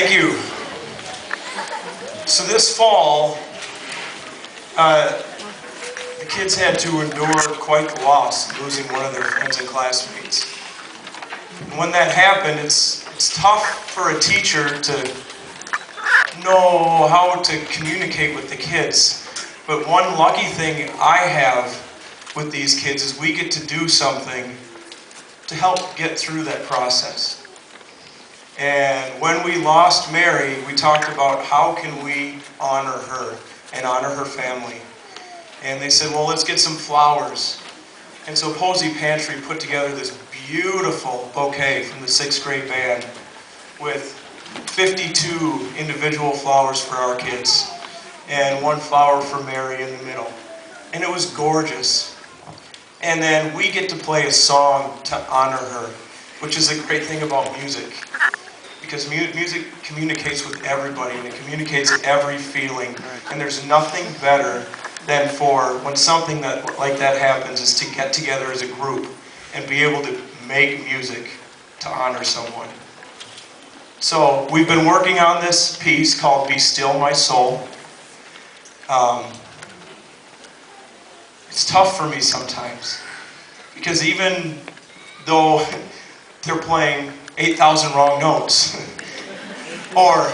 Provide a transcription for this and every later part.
Thank you. So this fall, the kids had to endure quite the loss, losing one of their friends and classmates. And when that happened, it's tough for a teacher to know how to communicate with the kids. But one lucky thing I have with these kids is we get to do something to help get through that process. And when we lost Mary, we talked about how can we honor her and honor her family. And they said, well, let's get some flowers. And so Posey Pantry put together this beautiful bouquet from the 6th grade band with 52 individual flowers for our kids and one flower for Mary in the middle. And it was gorgeous. And then we get to play a song to honor her, which is a great thing about music. Because music communicates with everybody, and it communicates every feeling. And there's nothing better than for when something like that happens is to get together as a group and be able to make music to honor someone. So we've been working on this piece called Be Still My Soul. It's tough for me sometimes, because even though they're playing 8,000 wrong notes, or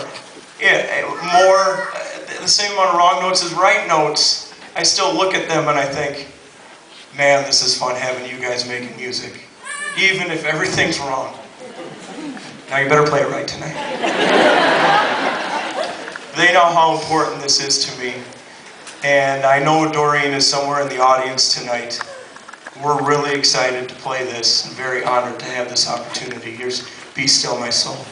the same amount of wrong notes as right notes, I still look at them and I think, man, this is fun having you guys making music, even if everything's wrong. Now you better play it right tonight. They know how important this is to me, and I know Doreen is somewhere in the audience tonight. We're really excited to play this and very honored to have this opportunity. Here's Be Still My Soul.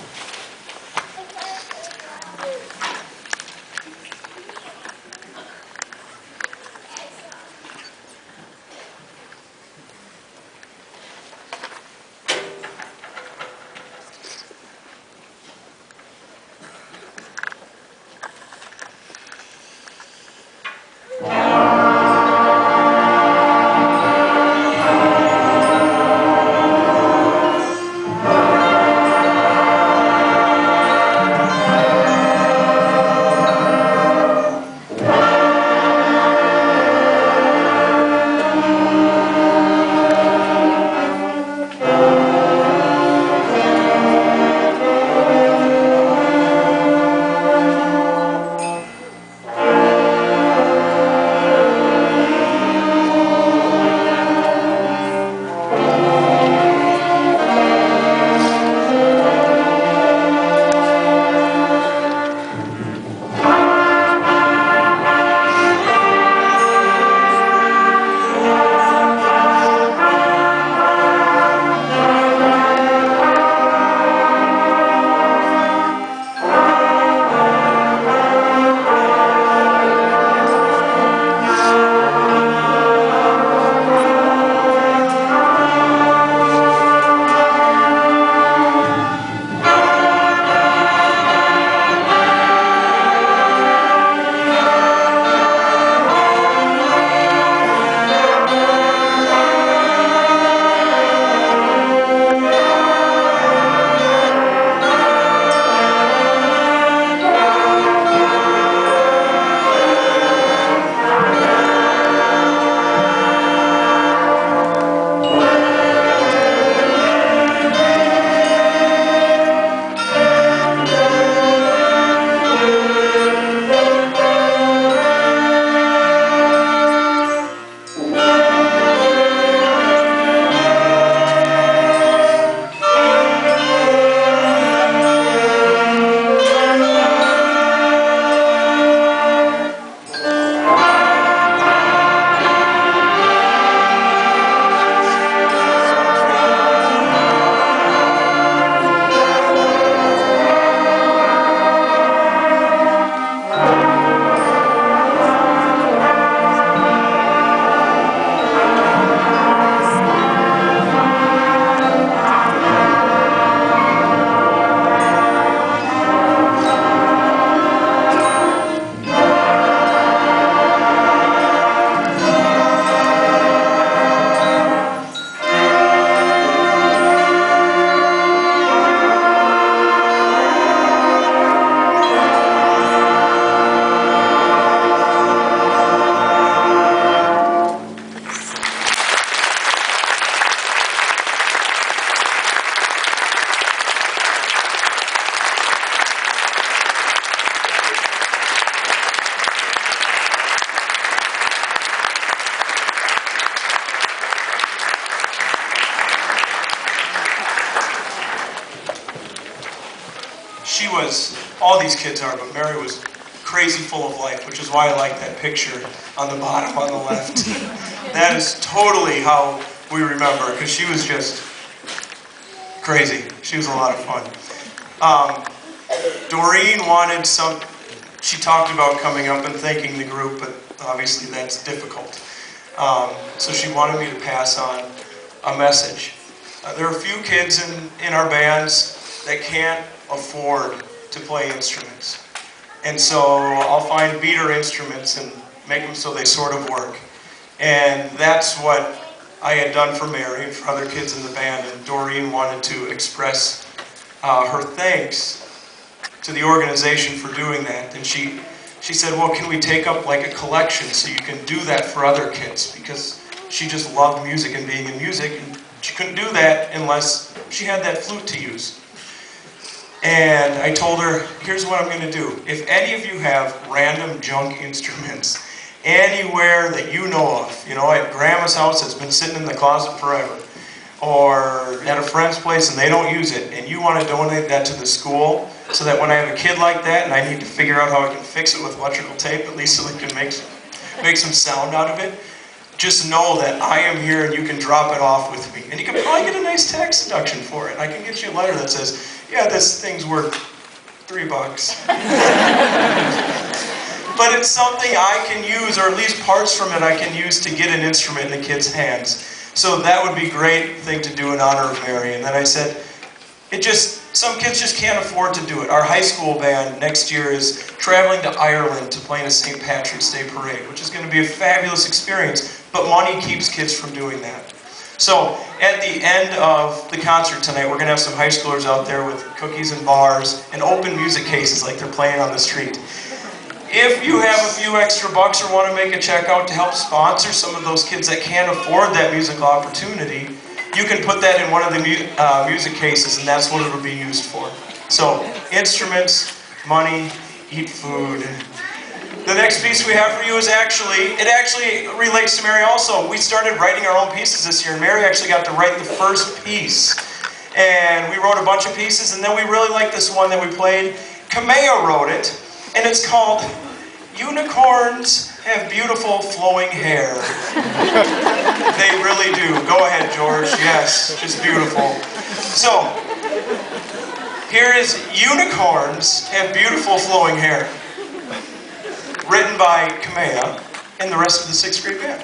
she was, all these kids are, but Mary was crazy full of life, which is why I like that picture on the bottom on the left. That is totally how we remember her, because she was just crazy. She was a lot of fun. Doreen wanted she talked about coming up and thanking the group, but obviously that's difficult. So she wanted me to pass on a message. There are a few kids in our bands that can't afford to play instruments. And so I'll find beater instruments and make them so they sort of work. And that's what I had done for Mary and for other kids in the band. And Doreen wanted to express her thanks to the organization for doing that. And she said, well, can we take up like a collection so you can do that for other kids? Because she just loved music and being in music, and she couldn't do that unless she had that flute to use. And I told her, here's what I'm going to do. If any of you have random junk instruments anywhere that you know of, at grandma's house that's been sitting in the closet forever, or at a friend's place and they don't use it, and you want to donate that to the school so that when I have a kid like that and I need to figure out how I can fix it with electrical tape, at least so they can make some sound out of it, just know that I am here and you can drop it off with me. And you can probably get a nice tax deduction for it. I can get you a letter that says, yeah, this thing's worth $3. But it's something I can use, or at least parts from it I can use to get an instrument in the kids' hands. So that would be a great thing to do in honor of Mary. And then I said, some kids just can't afford to do it. Our high school band next year is traveling to Ireland to play in a St. Patrick's Day parade, which is going to be a fabulous experience, but money keeps kids from doing that. So at the end of the concert tonight, we're going to have some high schoolers out there with cookies and bars and open music cases like they're playing on the street. If you have a few extra bucks or want to make a check out to help sponsor some of those kids that can't afford that musical opportunity, you can put that in one of the music cases, and that's what it will be used for. So, instruments, money, eat food. The next piece we have for you is it actually relates to Mary also. We started writing our own pieces this year, and Mary actually got to write the first piece. And we wrote a bunch of pieces, and then we really liked this one that we played. Kamea wrote it, and it's called Unicorns Have Beautiful Flowing Hair. They really do. Go ahead, George. Yes, just beautiful. So, here is Unicorns Have Beautiful Flowing Hair, written by Kamea and the rest of the 6th grade band.